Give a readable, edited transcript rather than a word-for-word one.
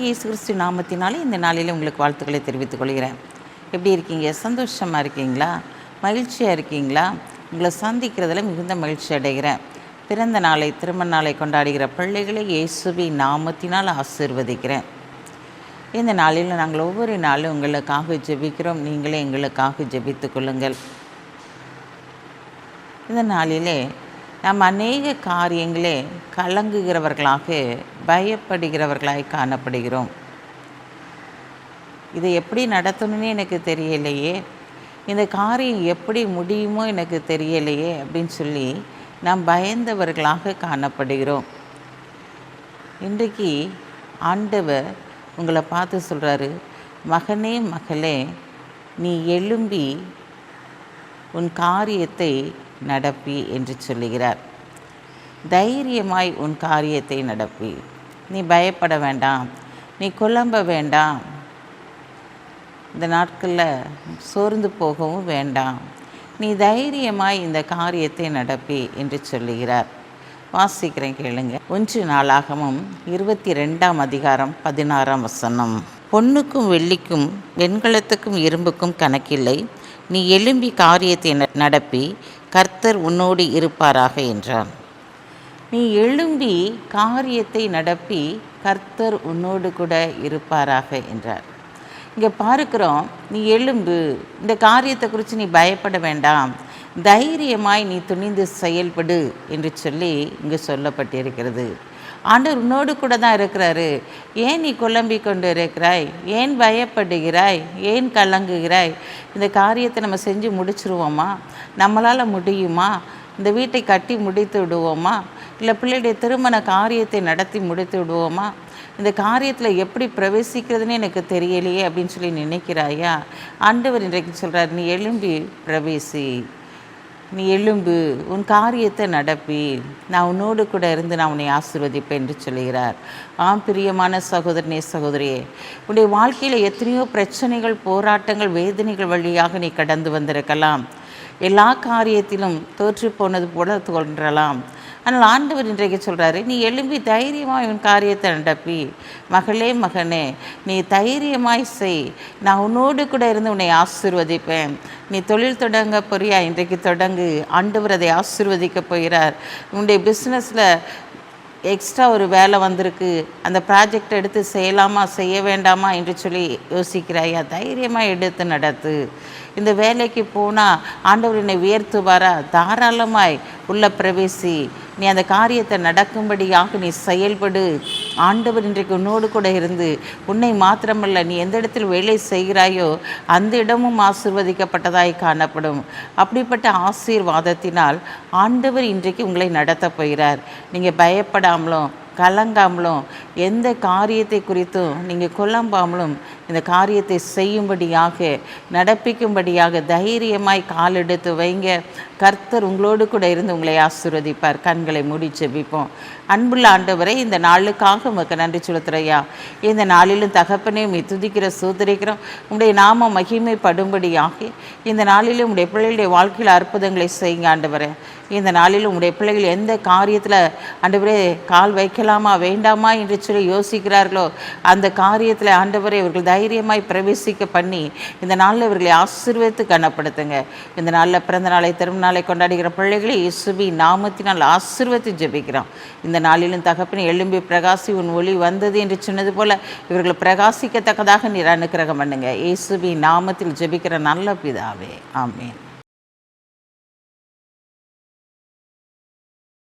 இயேசு கிறிஸ்து நாமத்தினாலே இந்த நாளில் உங்களுக்கு வாழ்த்துக்களை தெரிவித்துக் கொள்கிறேன். எப்படி இருக்கீங்க? சந்தோஷமாக இருக்கீங்களா? மகிழ்ச்சியாக இருக்கீங்களா? உங்களை சந்திக்கிறதுல மிகுந்த மகிழ்ச்சி அடைகிறேன். பிறந்த நாளை, திருமண நாளை கொண்டாடுகிற பிள்ளைகளை இயேசுவின் நாமத்தினால் ஆசீர்வதிக்கிறேன். இந்த நாளில் நாங்கள் ஒவ்வொரு நாளும் உங்களுக்காக ஜெபிக்கிறோம். நீங்களே எங்களுக்காக ஜெபித்து கொள்ளுங்கள். இந்த நாளிலே நாம் அநேக காரியங்களே கலங்குகிறவர்களாக, பயப்படுகிறவர்களாய் காணப்படுகிறோம். இதை எப்படி நடத்தணும்னு எனக்கு தெரியலையே, இந்த காரியம் எப்படி முடியுமோ எனக்கு தெரியலையே அப்படின்னு சொல்லி நாம் பயந்தவர்களாக காணப்படுகிறோம். இன்றைக்கு ஆண்டவர் உங்களை பார்த்து சொல்கிறாரு, மகனே மகளே, நீ எழும்பி உன் காரியத்தை நடப்பி என்று சொல்லுகிறார். தைரியமாய் உன் காரியத்தை நடப்பி. நீ பயப்பட வேண்டாம், நீ குழம்ப வேண்டாம், இந்த நாட்களில் சோர்ந்து போகவும் வேண்டாம், நீ தைரியமாய் இந்த காரியத்தை நடப்பி என்று சொல்லுகிறார். வாசிக்கிறேன், கேளுங்க. 1 நாளாகமம் 22ஆம் அதிகாரம் 16ஆம் வசனம். பொன்னுக்கும் வெள்ளிக்கும் வெண்கலத்துக்கும் இரும்புக்கும் கணக்கில்லை, நீ எழும்பி காரியத்தை நடப்பி, கர்த்தர் உன்னோடு இருப்பாராக என்றார். நீ எழும்பி காரியத்தை நடப்பி, கர்த்தர் உன்னோடு கூட இருப்பாராக என்றார். இங்கே பார்க்கிறோம், நீ எழும்பு, இந்த காரியத்தை குறித்து நீ பயப்பட வேண்டாம், தைரியமாய் நீ துணிந்து செயல்படு என்று சொல்லி இங்கு சொல்லப்பட்டிருக்கிறது. ஆண்டவர் உன்னோடு கூட தான் இருக்கிறாரு. ஏன் நீ குழம்பி கொண்டு இருக்கிறாய்? ஏன் பயப்படுகிறாய்? ஏன் கலங்குகிறாய்? இந்த காரியத்தை நம்ம செஞ்சு முடிச்சிருவோமா? நம்மளால் முடியுமா? இந்த வீட்டை கட்டி முடித்து விடுவோமா? இல்லை பிள்ளையுடைய திருமண காரியத்தை நடத்தி முடித்து விடுவோமா? இந்த காரியத்தில் எப்படி பிரவேசிக்கிறதுன்னு எனக்கு தெரியலையே அப்படின்னு சொல்லி நினைக்கிறாயா? ஆண்டவர் இன்றைக்கு சொல்கிறார், நீ எழும்பி பிரவேசி, நீ எழும்பு, உன் காரியத்தை நடப்பி, நான் உன்னோடு கூட இருந்து நான் உன்னை ஆசீர்வதிப்பேன் என்று சொல்கிறார். பிரியமான சகோதரனே, சகோதரியே, உன்னுடைய வாழ்க்கையில் எத்தனையோ பிரச்சனைகள், போராட்டங்கள், வேதனைகள் வழியாக நீ கடந்து வந்திருக்கலாம். எல்லா காரியத்திலும் தோற்று போனது போல தோன்றலாம். ஆனால் ஆண்டவர் இன்றைக்கு சொல்கிறாரு, நீ எழும்பி தைரியமாக உன் காரியத்தை நடப்பி. மகளே மகனே, நீ தைரியமாய் செய், நான் உன்னோடு கூட இருந்து உன்னை ஆசீர்வதிப்பேன். நீ தொழில் தொடங்க போறியா? இன்றைக்கு தொடங்கு. ஆண்டவர் அதை ஆசீர்வதிக்க போகிறார். உன்னுடைய பிஸ்னஸில் எக்ஸ்ட்ரா ஒரு வேலை வந்திருக்கு, அந்த ப்ராஜெக்ட் எடுத்து செய்யலாமா செய்ய வேண்டாமா என்று சொல்லி யோசிக்கிறாயா? தைரியமாக எடுத்து நடத்து. இந்த வேலைக்கு போனால் ஆண்டவர் என்னை உயர்த்துவாரா? தாராளமாய் உள்ள பிரவேசி. நீ அந்த காரியத்தை நடக்கும்படியாக நீ செயல்படு. ஆண்டவர் இன்றைக்கு உன்னோடு கூட இருந்து உன்னை மாத்திரமல்ல, நீ எந்த இடத்தில் வேலை செய்கிறாயோ அந்த இடமும் ஆசீர்வதிக்கப்பட்டதாய் காணப்படும். அப்படிப்பட்ட ஆசீர்வாதத்தினால் ஆண்டவர் இன்றைக்கு உங்களை நடத்த போகிறார். நீங்கள் பயப்படாமலும் கலங்காமலும் எந்த காரியத்தை குறித்தும் நீங்கள் குழம்பாமலும் இந்த காரியத்தை செய்யும்படியாக, நடப்பிக்கும்படியாக தைரியமாய் காலெடுத்து வைங்க. கர்த்தர் உங்களோடு கூட இருந்து உங்களை ஆசீர்வதிப்பார். கண்களை மூடி ஜெபிப்போம். அன்புள்ள ஆண்டவரை, இந்த நாளுக்காக உமக்கு நன்றி செலுத்துறையா. இந்த நாளிலும் தகப்பனே உம்மை துதிக்கிற சோதரிக்கிறோம். உங்களுடைய நாம மகிமைப்படும்படியாக இந்த நாளிலும் உங்களுடைய பிள்ளைகளுடைய வாழ்க்கையில் அற்புதங்களை செய்யுங்க ஆண்டவரே. இந்த நாளிலும் உங்களுடைய பிள்ளைகள் எந்த காரியத்தில் ஆண்டவரே கால் வைக்கலாமா வேண்டாமா என்று சொல்லி யோசிக்கிறார்களோ அந்த காரியத்தில் ஆண்டவரே இவர்கள் தைரியமாய் பிரவேசிக்க பண்ணி இந்த நாளில் இவர்களை ஆசீர்வதித்து கனப்படுத்துங்க. இந்த நாளில் பிறந்த நாளை, திருமண நாளை கொண்டாடுகிற பிள்ளைகளை இயேசுவின் நாமத்தினால் ஆசீர்வதித்து ஜெபிக்கிறோம். இந்த நாளிலும் தகப்பனே, எழும்பி பிரகாசி, உன் ஒளி வந்தது என்று சொன்னது போல இவர்களை பிரகாசிக்கத்தக்கதாக நீர் அனுக்கிரகம் பண்ணுங்க. இயேசுவின் நாமத்தில் ஜெபிக்கிற நல்ல பிதாவே, ஆமென்.